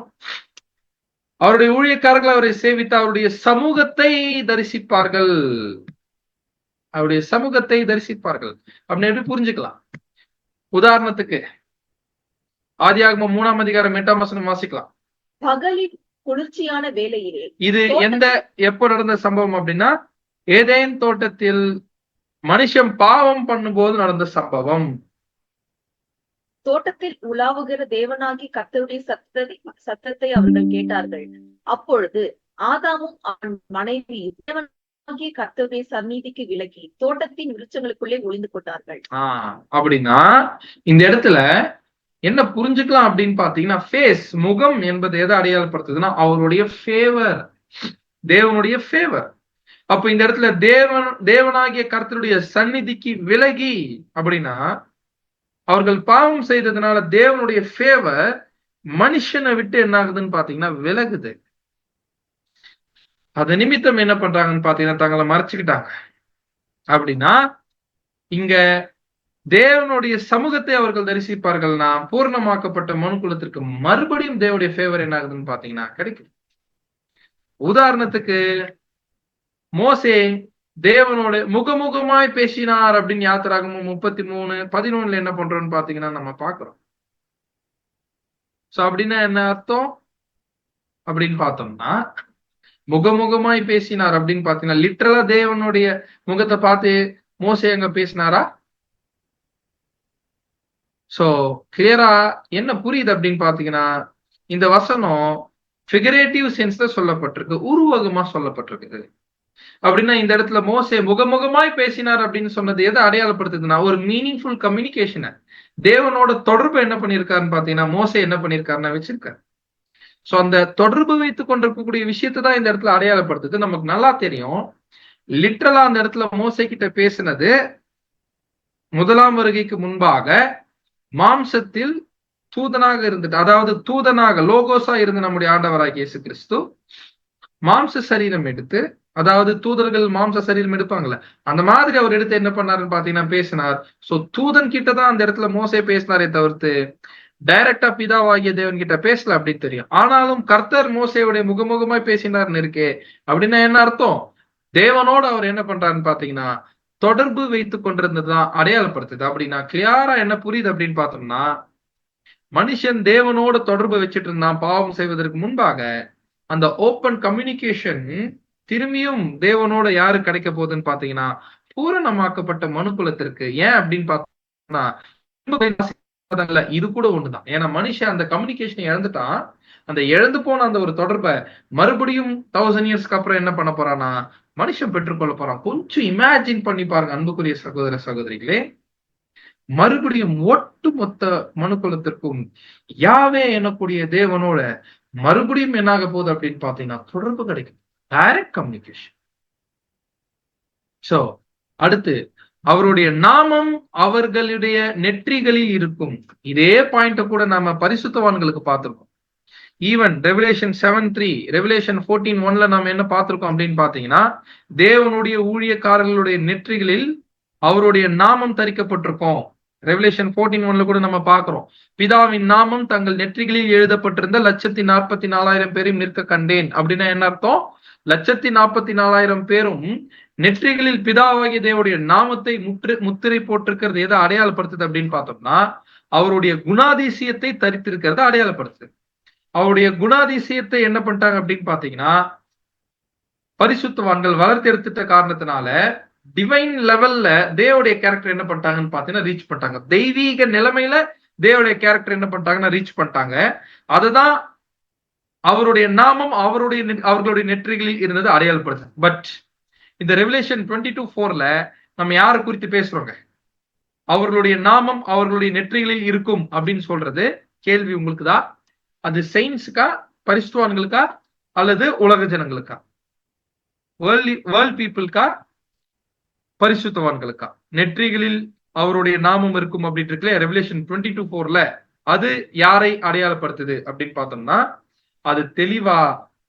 அவருடைய ஊழியக்காரர்கள் அவரை சேவித்து அவருடைய சமூகத்தை தரிசிப்பார்கள். அவருடைய சமூகத்தை தரிசிப்பார்கள் அப்படின்னு எப்படி புரிஞ்சுக்கலாம்? உதாரணத்துக்கு ஆதியாகமம் 3ஆம் அதிகாரம் 8ஆம் வசனம் வாசிக்கலாம். பகலின் குளிர்ச்சியான வேளையிலே, இது எப்போ நடந்த சம்பவம் அப்படின்னா ஏதேன் தோட்டத்தில் மனுஷன் பாவம் பண்ணும்போது நடந்த சம்பவம். தோட்டத்தில் உலாவுகிற தேவனாகி கர்த்தருடைய சத்தத்தை அவர்கள் கேட்டார்கள். அப்பொழுது ஆதாமும் அவன் மனைவி தேவனாகிய கர்த்தருடைய சந்நிதிக்கு விலகி தோட்டத்தின் விருட்சங்களுக்குள்ளே ஒளிந்து கொண்டார்கள். அப்படின்னா இந்த இடத்துல என்ன புரிஞ்சுக்கலாம் அப்படின்னு பாத்தீங்கன்னா, ஃபேஸ் முகம் என்பது எதை அடையாளப்படுத்துதுன்னா அவருடைய ஃபேவர், தேவனுடைய ஃபேவர். அப்ப இந்த இடத்துல தேவனாகிய கர்த்தருடைய சந்நிதிக்கு விலகி அப்படின்னா அவர்கள் பாவம் செய்ததுனால தேவனுடைய ஃபேவர் மனுஷனை விட்டு என்ன ஆகுதுன்னு பாத்தீங்கன்னா விலகுது. அது நிமித்தம் என்ன பண்றாங்கன்னு பாத்தீங்கன்னா தங்களை மறைச்சுக்கிட்டாங்க. அப்படின்னா இங்க தேவனுடைய சமூகத்தை அவர்கள் தரிசிப்பார்கள்னா பூர்ணமாக்கப்பட்ட மனுக்குலத்திற்கு மறுபடியும் தேவனுடைய ஃபேவர் என்ன ஆகுதுன்னு பாத்தீங்கன்னா கிடைக்கும். உதாரணத்துக்கு மோசே தேவனோட முகமுகமாய் பேசினார் அப்படின்னு யாத்திராகமம் 33:11 என்ன பண்றோம்னு பாத்தீங்கன்னா நம்ம பாக்குறோம். சோ அப்படின்னா என்ன அர்த்தம் அப்படின்னு பார்த்தோம்னா, முகமுகமாய் பேசினார் அப்படின்னு பாத்தீங்கன்னா லிட்டரலா தேவனுடைய முகத்தை பார்த்து மோசே அங்க பேசினாரா? சோ கிளியரா என்ன புரியுது அப்படின்னு பாத்தீங்கன்னா இந்த வசனம் ஃபிகரேட்டிவ் சென்ஸ்ல சொல்லப்பட்டிருக்கு, உருவகமா சொல்லப்பட்டிருக்குது. அப்படின்னா இந்த இடத்துல மோசே முகமுகமாய் பேசினார் அப்படின்னு சொன்னது எதை அடையாளப்படுத்துதுன்னா ஒரு மீனிங்ஃபுல் கம்யூனிகேஷனை, தேவனோட தொடர்பு என்ன பண்ணிருக்காருன்னு பாத்தீங்கன்னா மோசே என்ன பண்ணிருக்காருன்னா வச்சிருக்காரு. சோ அந்த தொடர்பு வைத்துக் கொண்டிருக்கக்கூடிய விஷயத்தை தான் இந்த இடத்துல அடையாளப்படுத்துது. நமக்கு நல்லா தெரியும், லிட்டரலா அந்த இடத்துல மோசே கிட்ட பேசினது முதலாம் வருகைக்கு முன்பாக மாம்சத்தில் தூதனாக இருந்துட்டு, அதாவது தூதனாக லோகோஸா இருந்து நம்முடைய ஆண்டவராகிய இயேசு கிறிஸ்து மாம்ச சரீரம் எடுத்து, அதாவது தூதர்கள் மாம்ச சரீரம் எடுப்பாங்கல்ல, அந்த மாதிரி அவர் எடுத்து என்ன பண்ணாருன்னு பாத்தீங்கன்னா பேசினார். சோ தூதன் கிட்டதான் அந்த இடத்துல மோசே பேசினாரே தவிர்த்து டைரக்டா பிதாவாகிய தேவன் கிட்ட பேசல அப்படின்னு தெரியும். ஆனாலும் கர்த்தர் மோசேவுடைய முகமுகமாய் பேசினார்னு இருக்கே, அப்படின்னா என்ன அர்த்தம்? தேவனோடு அவர் என்ன பண்றாருன்னு பாத்தீங்கன்னா தொடர்பு வைத்துக் கொண்டிருந்ததுதான் அடையாளப்படுத்துது. அப்படின்னா கிளியரா என்ன புரியுது அப்படின்னு பார்த்தோம்னா, மனுஷன் தேவனோட தொடர்பு வச்சுட்டு இருந்தான் பாவம் செய்வதற்கு முன்பாக. அந்த ஓப்பன் கம்யூனிகேஷன் திரும்பியும் தேவனோட யாரு கிடைக்க போகுதுன்னு பாத்தீங்கன்னா பூரணமாக்கப்பட்ட மனுக்குலத்திற்கு. ஏன் அப்படின்னு பார்த்தோம்னா இது கூட ஒண்ணுதான். ஏன்னா மனுஷன் அந்த கம்யூனிகேஷனை இழந்துட்டான். அந்த இழந்து போன அந்த ஒரு தொடர்பை மறுபடியும் 1000 இயர்ஸ்க்கு அப்புறம் என்ன பண்ண போறான்னா மனுஷன் பெற்றுக்கொள்ள போறான். கொஞ்சம் இமேஜின் பண்ணி பாருங்க அன்புக்குரிய சகோதர சகோதரிகளே, மறுபடியும் ஒட்டுமொத்த மனுக்குலத்திற்கும் யாவே எனக்கூடிய தேவனோட மறுபடியும் என்னாக போகுது அப்படின்னு பாத்தீங்கன்னா தொடர்பு கிடைக்கும், டைரக்ட் கம்யூனிகேஷன். சோ அடுத்து அவருடைய நாமம் அவர்களுடைய நெற்றிகளில் இருக்கும். இதே பாயிண்ட கூட நாம பரிசுத்தவான்களுக்கு பார்த்திருக்கோம். ஈவன் ரெவலேஷன் 7:3, ரெவலேஷன் 14:1 நாம என்ன பார்த்திருக்கோம் அப்படின்னு பாத்தீங்கன்னா, தேவனுடைய ஊழியக்காரர்களுடைய நெற்றிகளில் அவருடைய நாமம் தரிக்கப்பட்டிருக்கும். ரெவலேஷன் 14:1 கூட நம்ம பார்க்கிறோம். பிதாவின் நாமம் தங்கள் நெற்றிகளில் எழுதப்பட்டிருந்த 144,000 பேரையும் நிற்க கண்டேன். அப்படின்னா என்ன அர்த்தம்? 144,000 பேரும் நெற்றிகளில் பிதாவாகிய தேவனுடைய நாமத்தை முத்திரை போட்டிருக்கிறது எதை அடையாளப்படுத்துது அப்படின்னு பார்த்தோம்னா, அவருடைய குணாதிசயத்தை தரித்திருக்கிறத அடையாளப்படுத்துது. அவருடைய குணாதிசயத்தை என்ன பண்ணிட்டாங்க அப்படின்னு பாத்தீங்கன்னா, பரிசுத்தவான்கள் வளர்த்தெடுத்துட்ட காரணத்தினால டிவைன் லெவல்ல தேவனுடைய கேரக்டர் என்ன பண்ணிட்டாங்கன்னு பாத்தீங்கன்னா ரீச் பண்ணிட்டாங்க. தெய்வீக நிலைமையில தேவனுடைய கேரக்டர் என்ன பண்ணிட்டாங்கன்னா ரீச் பண்ணிட்டாங்க. அதுதான் அவருடைய நாமம் அவர்களுடைய நெற்றிகளில் இருந்தது அடையாளப்படுது. பட் இந்த ரெவலேஷன் 22:4 நம்ம யாரை குறித்து பேசுறோங்க? அவர்களுடைய நாமம் அவர்களுடைய நெற்றிகளில் இருக்கும் அப்படின்னு சொல்றது கேள்வி உங்களுக்கு தான். அது செயின்ஸுக்கா, பரிசுத்தவான்களுக்கா, அல்லது உலக ஜனங்களுக்கா? வேர்ல்ட் பீப்புளுக்கா, பரிசுத்தவான்களுக்கா? நெற்றிகளில் அவருடைய நாமம் இருக்கும் அப்படின்னு இருக்குல்ல ரெவலேஷன் 22:4 அது யாரை அடையாளப்படுத்துது அப்படின்னு பார்த்தோம்னா, அது தெளிவா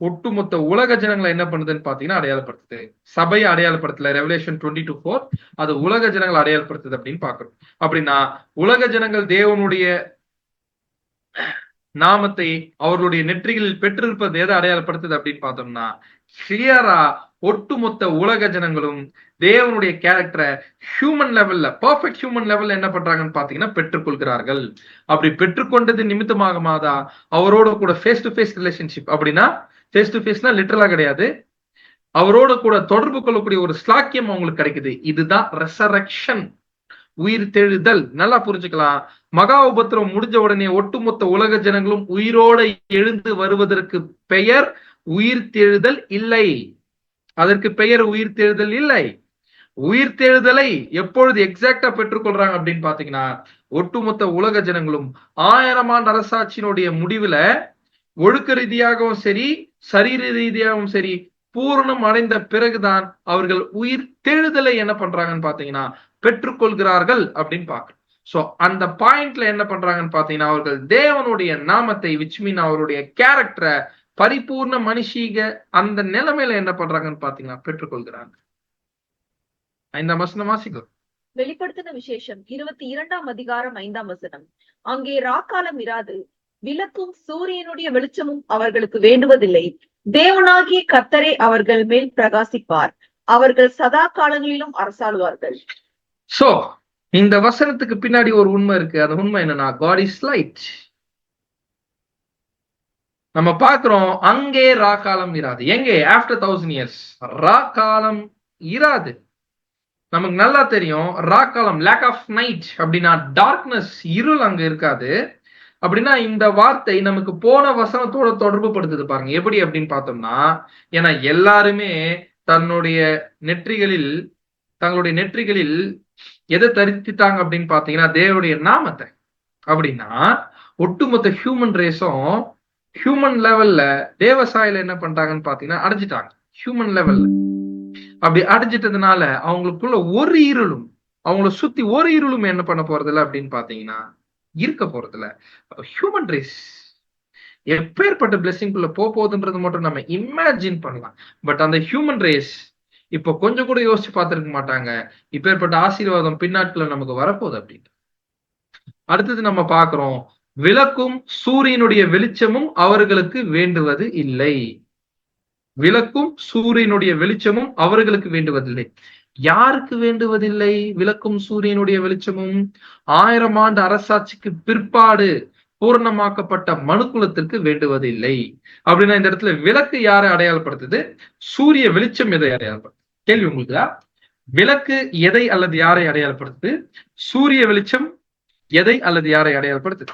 ஒட்டுமொத்த உலக ஜனங்களை என்ன பண்ணுதுன்னு பாத்தீங்கன்னா அடையாளப்படுத்துது. சபையை அடையாளப்படுத்தல. ரெவலேஷன் 22:4 அது உலக ஜனங்களை அடையாளப்படுத்துது அப்படின்னு பாக்குறோம். அப்படின்னா உலக ஜனங்கள் தேவனுடைய நாமத்தை அவர்களுடைய நெற்றிகளில் பெற்றிருப்பது எதை அடையாளப்படுத்துது அப்படின்னு பார்த்தோம்னா, கிளியரா ஒட்டுமொத்த உலக ஜனங்களும் தேவனுடைய கேரக்டரை ஹியூமன் லெவல்ல, பர்ஃபெக்ட் ஹியூமன் லெவல்ல என்ன பண்றாங்கன்னு பாத்தீங்கன்னா பெற்றுக்கொள்கிறார்கள். அப்படி பெற்றுக்கொண்டது நிமித்தமாகமாதான் அவரோட கூட ஃபேஸ் டு ஃபேஸ் ரிலேஷன்ஷிப். அப்படின்னா ஃபேஸ் டு ஃபேஸ்னா லிட்டரலா கிடையாது, அவரோட கூட தொடர்பு கொள்ளக்கூடிய ஒரு ஸ்லாக்கியம் அவங்களுக்கு கிடைக்குது. இதுதான் ரெசரக்ஷன், உயிர் தெழுதல். நல்லா புரிஞ்சுக்கலாம். மகா உபத்திரம் முடிஞ்ச உடனே ஒட்டுமொத்த உலக ஜனங்களும் உயிரோட எழுந்து வருவதற்கு பெயர் உயிர் தெழுதல் இல்லை. அதற்கு பெயர் உயிர் தெழுதல் இல்லை. உயிர் தெழுதலை எப்பொழுது எக்ஸாக்டா பெற்றுக்கொள்றாங்க அப்படின்னு பாத்தீங்கன்னா, ஒட்டுமொத்த உலக ஜனங்களும் 1000 ஆண்டு அரசாட்சியினுடைய முடிவுல ஒழுக்க ரீதியாகவும் சரி, சரீர ரீதியாகவும் சரி பூரணம் அடைந்த பிறகுதான் அவர்கள் உயிர் தெழுதலை என்ன பண்றாங்கன்னு பாத்தீங்கன்னா பெற்றுக்கொள்கிறார்கள் அப்படின்னு பாக்குறோம். சோ அந்த பாயிண்ட்ல என்ன பண்றாங்கன்னு பாத்தீங்கன்னா, அவர்கள் தேவனுடைய நாமத்தை விச் மீன் அவருடைய கேரக்டரை பரிபூர்ண மனுஷீக அந்த நிலைமையில என்ன பண்றாங்கன்னு பாத்தீங்கன்னா பெற்றுக்கொள்கிறாங்க. 5ஆம் வசனம் வாசிக்கும். வெளிப்படுத்தின விசேஷம் 22ஆம் அதிகாரம் 5ஆம் வசனம். அங்கே ராக்காலம் இராது, விளக்கும் சூரியனுடைய வெளிச்சமும் அவர்களுக்கு வேண்டுவதில்லை. தேவனாகிய கர்த்தரே அவர்கள் மேல் பிரகாசிப்பார். அவர்கள் சதா காலங்களிலும் அரசாளுவார்கள். சோ இந்த வசனத்துக்கு பின்னாடி ஒரு உண்மை இருக்கு. அந்த உண்மை என்னன்னா, காட் இஸ் லைட். நம்ம பாக்குறோம் அங்கே ராக்காலம் இராது. எங்கே? ஆஃப்டர் 1000 years ராக்காலம் இராது. நமக்கு நல்லா தெரியும் ராக்காலம் லேக் ஆஃப் நைட் அப்படின்னா டார்க்னஸ், இருள் அங்க இருக்காது. அப்படின்னா இந்த வார்த்தை நமக்கு போன வசனத்தோட தொடர்பு படுத்துது பாருங்க. எப்படி அப்படின்னு பார்த்தோம்னா, ஏன்னா எல்லாருமே தங்களுடைய நெற்றிகளில் எதை தரித்திட்டாங்க அப்படின்னு பாத்தீங்கன்னா தேவனுடைய நாமத்தை. அப்படின்னா ஒட்டுமொத்த ஹியூமன் ரேஸும் ஹியூமன் லெவல்ல தேவசாயில என்ன பண்றாங்கன்னு பாத்தீங்கன்னா அடைஞ்சிட்டாங்க. ஹியூமன் லெவல்ல அப்படி அடைஞ்சிட்டதுனால அவங்களுக்குள்ள ஒரு இருளும், அவங்கள சுத்தி ஒரு இருளும் என்ன பண்ண போறதில்ல அப்படின்னு பாத்தீங்கன்னா இருக்க போறதில்ல. ஹியூமன் ரேஸ் எப்பேற்பட்ட பிளெஸிங்குள்ள போகுதுன்றது மட்டும் நம்ம இமேஜின் பண்ணலாம். பட் அந்த ஹியூமன் ரேஸ் இப்ப கொஞ்சம் கூட யோசிச்சு பார்த்திருக்க மாட்டாங்க இப்பேற்பட்ட ஆசீர்வாதம் பின்னாட்களை நமக்கு வரப்போகுது அப்படின்னு. அடுத்தது நம்ம பாக்குறோம், விளக்கும் சூரியனுடைய வெளிச்சமும் அவர்களுக்கு வேண்டுவது இல்லை. விளக்கும் சூரியனுடைய வெளிச்சமும் அவர்களுக்கு வேண்டுவதில்லை. யாருக்கு வேண்டுவதில்லை விளக்கும் சூரியனுடைய வெளிச்சமும்? 1000 ஆண்டு அரசாட்சிக்கு பிற்பாடு பூர்ணமாக்கப்பட்ட மனுக்குலத்திற்கு வேண்டுவதில்லை. அப்படின்னா இந்த இடத்துல விளக்கு யாரை அடையாளப்படுத்துது? சூரிய வெளிச்சம் எதை அடையாளப்படுத்துது? கேள்வி உங்களுக்கு. விளக்கு எதை அல்லது யாரை அடையாளப்படுத்துது? சூரிய வெளிச்சம் எதை அல்லது யாரை அடையாளப்படுத்துது?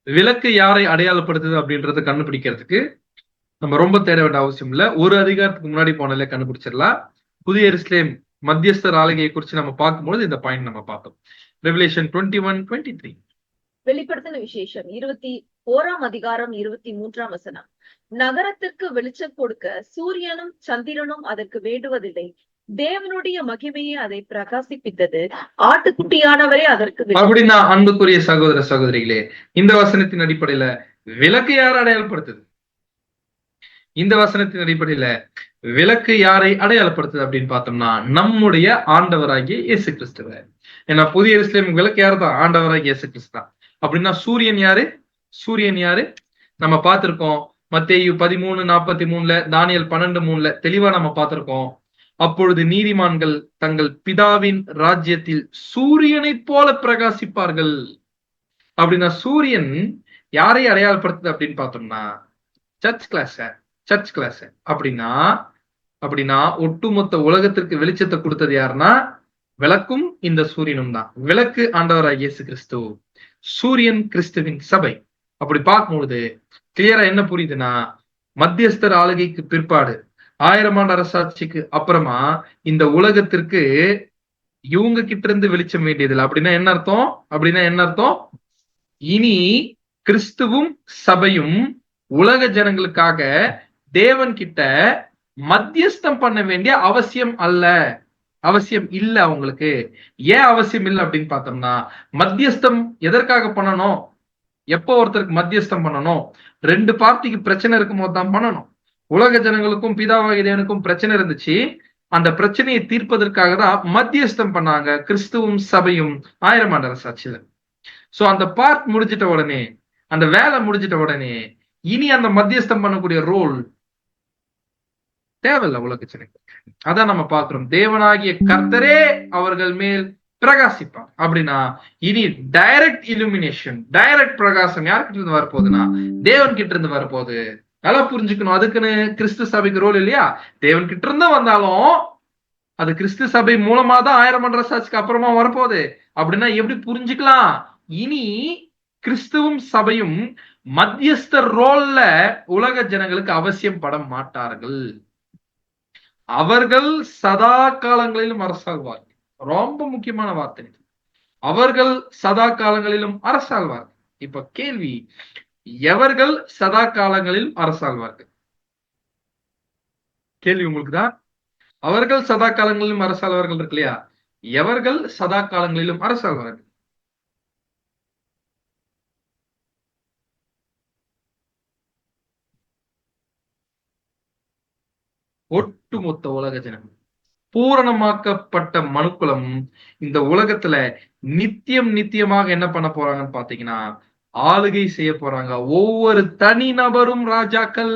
விளக்கு யாரை அடையாளப்படுத்துது அப்படின்றத கண்டுபிடிக்கிறதுக்கு நம்ம ரொம்ப தேட வேண்டிய அவசியம் இல்ல. ஒரு அதிகாரத்துக்கு முன்னாடி போனாலே கண்டுபிடிச்சிடலாம். புதிய எருசலேம் மத்தியஸ்தர் ஆளுகையை குறித்து நம்ம பார்க்கும்போது இந்த பாயிண்ட் நம்ம பார்த்தோம். ரெவலேஷன் 21:23. வெளிப்படுத்தின விசேஷம் 21:23. நகரத்திற்கு வெளிச்சம் கொடுக்க சூரியனும் சந்திரனும் அதற்கு வேண்டுவதில்லை. தேவனுடைய மகிமையை அதை பிரகாசிப்பித்தது. ஆட்டுக்குட்டியானவரே அதற்கு அப்படின்னா அன்புக்குரிய சகோதர சகோதரிகளே, இந்த வசனத்தின் அடிப்படையில விளக்கு யார் அடையாளப்படுத்துது? இந்த வசனத்தின் அடிப்படையில விளக்கு யாரை அடையாளப்படுத்துது அப்படின்னு பார்த்தோம்னா நம்முடைய ஆண்டவராகிய இயேசு கிறிஸ்துவ. ஏன்னா புதிய எருசலேம் விளக்கு யாரு தான்? ஆண்டவராகிய இயேசு கிறிஸ்து தான். அப்படின்னா சூரியன் யாரு? சூரியன் யாரு? நம்ம பார்த்திருக்கோம் மத்தேயு 13:43, தானியேல் 12:3 தெளிவா நம்ம பார்த்திருக்கோம். அப்பொழுது நீதிமான்கள் தங்கள் பிதாவின் ராஜ்யத்தில் சூரியனைப் போல பிரகாசிப்பார்கள். அப்படின்னா சூரியன் யாரை அடையாளப்படுத்துது அப்படின்னு பார்த்தோம்னா சர்ச் கிளாஸ். அப்படின்னா ஒட்டுமொத்த உலகத்திற்கு வெளிச்சத்தை கொடுத்தது யாருன்னா விளக்கும் இந்த சூரியனும் தான். விளக்கு ஆண்டவராகிய இயேசு கிறிஸ்து, சூரியன் கிறிஸ்துவின் சபை. அப்படி பார்க்கும்பொழுது கிளியரா என்ன புரியுதுன்னா, மத்தியஸ்தர் ஆளுகைக்கு பிற்பாடு 1000 ஆண்டு அரசாட்சிக்கு அப்புறமா இந்த உலகத்திற்கு இவங்க கிட்ட இருந்து வெளிச்சம் வேண்டியதில்லை. அப்படின்னா என்ன அர்த்தம்? இனி கிறிஸ்துவும் சபையும் உலக ஜனங்களுக்காக தேவன் கிட்ட மத்தியஸ்தம் பண்ண வேண்டிய அவசியம் இல்ல அவங்களுக்கு. ஏன் அவசியம் இல்லை அப்படின்னு பார்த்தோம்னா, மத்தியஸ்தம் எதற்காக பண்ணணும்? எப்போ ஒருத்தருக்கு மத்தியஸ்தம் பண்ணணும்? 2 பார்ட்டிக்கு பிரச்சனை இருக்கும் போது தான் பண்ணணும். உலக ஜனங்களுக்கும் பிதாவாகிய தேவனுக்கும் பிரச்சனை இருந்துச்சு. அந்த பிரச்சனையை தீர்ப்பதற்காக தான் மத்தியஸ்தம் பண்ணாங்க கிறிஸ்துவும் சபையும் 1000 ஆண்டு அரசாட்சியில. சோ அந்த பார்ட் முடிஞ்சிட்ட உடனே, அந்த வேலை முடிஞ்சிட்ட உடனே இனி அந்த மத்தியஸ்தம் பண்ணக்கூடிய ரோல் தேவையில்லை உலக ஜனங்களுக்கு. அதான் நம்ம பார்க்கிறோம், தேவனாகிய கர்த்தரே அவர்கள் மேல் பிரகாசிப்பார். அப்படின்னா இனி டைரக்ட் இலுமினேஷன், டைரக்ட் பிரகாசம் யார்கிட்ட இருந்து வரப்போகுதுன்னா தேவன் கிட்ட இருந்து வரப்போகுது. நல்லா புரிஞ்சுக்கணும். அதுக்குன்னு கிறிஸ்து சபைக்கு ரோல் இல்லையா? தேவன் கிட்ட இருந்து வந்தாலும் அது கிறிஸ்து சபை மூலமா தான் 1000 ஆண்டு அரசாட்சிக்கு அப்புறமா வரப்போகுது. அப்படின்னா எப்படி புரிஞ்சுக்கலாம்? இனி கிறிஸ்துவும் சபையும் மத்தியஸ்தர் ரோல்ல உலக ஜனங்களுக்கு அவசியம் பட மாட்டார்கள். அவர்கள் சதா காலங்களிலும் அரசாழ்வார்கள். ரொம்ப முக்கியமான வார்த்தை. அவர்கள் சதா காலங்களிலும் அரசாழ்வார்கள். இப்ப கேள்வி, எவர்கள் சதா காலங்களிலும் அரசாழ்வார்கள்? கேள்வி உங்களுக்கு தான். அவர்கள் சதா காலங்களிலும் அரசாழ்வார்கள் இருக்கு இல்லையா? எவர்கள் சதா காலங்களிலும் அரசாழ்வார்கள்? ஒட்டுமொத்த உலக ஜனம், பூரணமாக்கப்பட்ட மனுக்குலம் இந்த உலகத்துல நித்தியமாக என்ன பண்ண போறாங்கன்னு பாத்தீங்கன்னா ஆளுகை செய்ய போறாங்க. ஒவ்வொரு தனி நபரும் ராஜாக்கள்.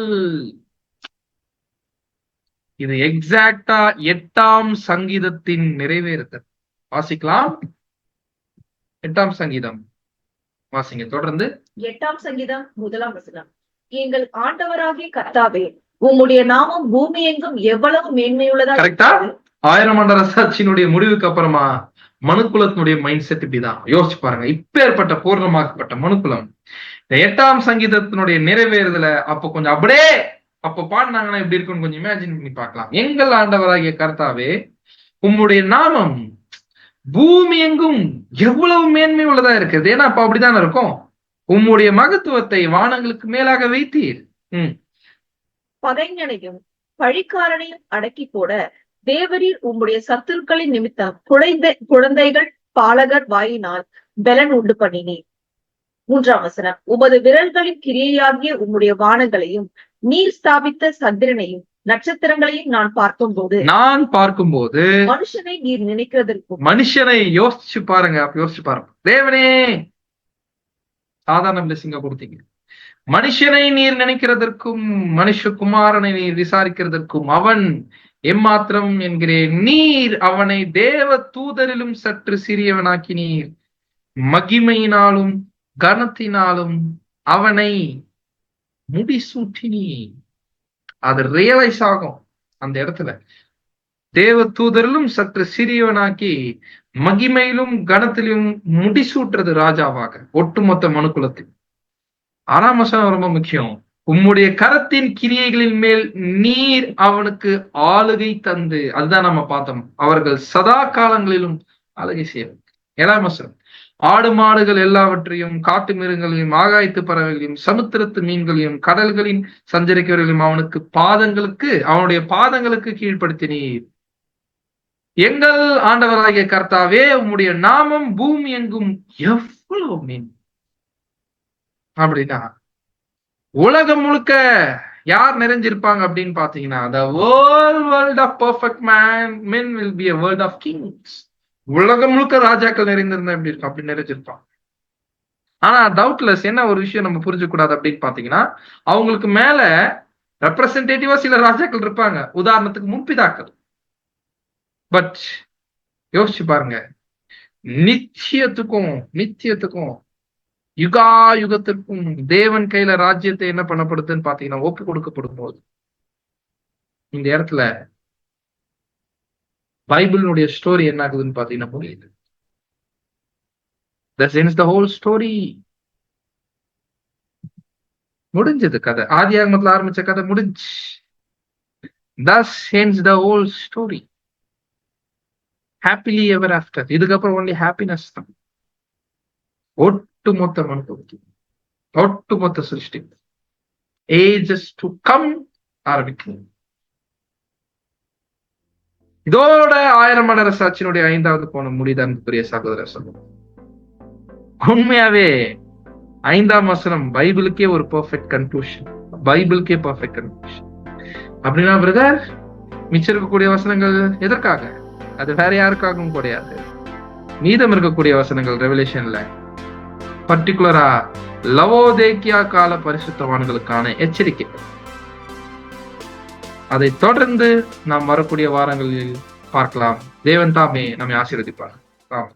இது எக்ஸாக்டா 8ஆம் சங்கீதத்தின் நிறைவேறுதல். வாசிக்கலாம். 8ஆம் சங்கீதம் வாசிங்க தொடர்ந்து. 8ஆம் சங்கீதம் 1ஆம் வசனம். எங்கள் ஆண்டவராகிய கர்த்தாவே, உம்முடைய நாமம் பூமி எங்கும் எவ்வளவு மேன்மையுள்ளதா. கரெக்டா? 1000 ஆண்டு அரசாட்சியினுடைய முடிவுக்கு அப்புறமா மனுக்குலத்தினுடைய மைண்ட் செட் இப்படிதான். யோசிச்சு பாருங்க, இப்பேற்பட்ட பூர்ணமாக்கப்பட்ட மனுக்குலம் இந்த 8ஆம் சங்கீதத்தினுடைய நிறைவேறுதல அப்ப கொஞ்சம் அப்படியே அப்ப பாடினாங்கன்னா எப்படி இருக்குன்னு கொஞ்சம் இமேஜின் பண்ணி பார்க்கலாம். எங்கள் ஆண்டவராகிய கர்த்தாவே, உம்முடைய நாமம் பூமி எங்கும் எவ்வளவு மேன்மை உள்ளதா இருக்குது. ஏன்னா அப்ப அப்படித்தானே இருக்கும். உம்முடைய மகத்துவத்தை வானங்களுக்கு மேலாக வைத்தீர். பகைஞனையும் பழிக்காரனையும் அடக்கி போட தேவரீர் உம்முடைய சத்துருக்களின் நிமித்தம் குழந்தைகள் பாலகர் வாயினால் பலன் உண்டு பண்ணினீர். 3ஆம் வசனம். உமது விரல்களின் கிரியையாகிய உம்முடைய வானங்களையும் நீர் ஸ்தாபித்த சந்திரனையும் நட்சத்திரங்களையும் நான் பார்க்கும்போது மனுஷனை நீர் நினைக்கிறதற்கும். மனுஷனை யோசிச்சு பாருங்க. தேவனே சாதாரண பிளெஸிங்க கொடுத்தீங்க. மனுஷனை நீர் நினைக்கிறதற்கும் மனுஷகுமாரனை நீர் விசாரிக்கிறதற்கும் அவன் எம்மாத்திரம் என்கிறேன். நீர் அவனை தேவ தூதரிலும் சற்று சிறியவனாக்கினீர். மகிமையினாலும் கனத்தினாலும் அவனை முடிசூட்டினீர். அது ரியலைஸ் ஆகும் அந்த இடத்துல. தேவ தூதரிலும் சற்று சிறியவனாக்கி மகிமையிலும் கனத்திலும் முடிசூட்டுறது ராஜாவாக ஒட்டுமொத்த மனுக்குலத்தில். 6ஆம் வசனம் ரொம்ப முக்கியம். உம்முடைய கரத்தின் கிரியைகளின் மேல் நீர் அவனுக்கு ஆளுகை தந்து. அதுதான் நம்ம பார்த்தோம். அவர்கள் சதா காலங்களிலும் ஆளுகை செய்ய. 7ஆம் வசனம். ஆடு மாடுகள் எல்லாவற்றையும், காட்டு மிருகங்களையும், ஆகாயத்து பறவைகளையும், சமுத்திரத்து மீன்களையும், கடல்களின் சஞ்சரிக்கிறவர்களையும் அவனுடைய பாதங்களுக்கு கீழ்ப்படுத்தினீர். எங்கள் ஆண்டவராகிய கர்த்தாவே, உம்முடைய நாமம் பூமி எங்கும் எவ்வளவு மீன். அப்படின்னா உலகம் முழுக்க யார் நிறைஞ்சிருப்பாங்க அப்படின்னு பாத்தீங்கன்னா, the world of perfect men will be a world of kings. உலகம் முழுக்க ராஜாக்கள் நிறைந்திருந்தா எப்படி இருக்கும்? அப்படி நிறைஞ்சிருப்பான். ஆனா டவுட்லெஸ் என்ன ஒரு விஷயம் நம்ம புரிஞ்சுக்க கூடாது அப்படின்னு பாத்தீங்கன்னா, அவங்களுக்கு மேல ரெப்ரசன்டேட்டிவா சில ராஜாக்கள் இருப்பாங்க, உதாரணத்துக்கு முற்பிதாக்கள். பட் யோசிச்சு பாருங்க, நித்தியத்துக்கும் யுகா யுகத்திற்கும் தேவன் கையில ராஜ்யத்தை என்ன பண்ணப்படுதுன்னு பாத்தீங்கன்னா, ஒப்பு கொடுக்கப்படும் போது இந்த இடத்துல பைபிளுடைய ஸ்டோரி என்ன ஆகுதுன்னு பாத்தீங்கன்னா முடியுது. That ends the whole story. முடிஞ்சது கதை. ஆதியாகமத்துல ஆரம்பிச்ச கதை முடிஞ்சு. Thus ends the whole story. Happily ever after. இதுக்கப்புறம் only happiness தான். ஒட்டுமொத்த மனுக்குலத்துக்கு, ஒட்டுமொத்த சிருஷ்டி, ages to come ஆரம்பிக்கும். இதோட 1000 மடர சாட்சியினுடைய 5வது கோணம் முடிதான் பெரிய சகோதர சொல்லுவோம். உண்மையாவே 5ஆம் வசனம் பைபிளுக்கே ஒரு பெர்ஃபெக்ட் கன்க்ளூஷன். அப்படின்னா பிரதர், மிச்சம் இருக்கக்கூடிய வசனங்கள் எதற்காக? அது வேற யாருக்காகவும் கிடையாது. மீதம் இருக்கக்கூடிய வசனங்கள் ரெவலேஷன்ல பர்டிகுலரா லவோதேக்கியா கால பரிசுத்தவான்களுக்கான எச்சரிக்கை. அதை தொடர்ந்து நாம் வரக்கூடிய வாரங்களில் பார்க்கலாம். தேவன் தாமே நம்மை ஆசீர்வதிப்பார். ஆம்.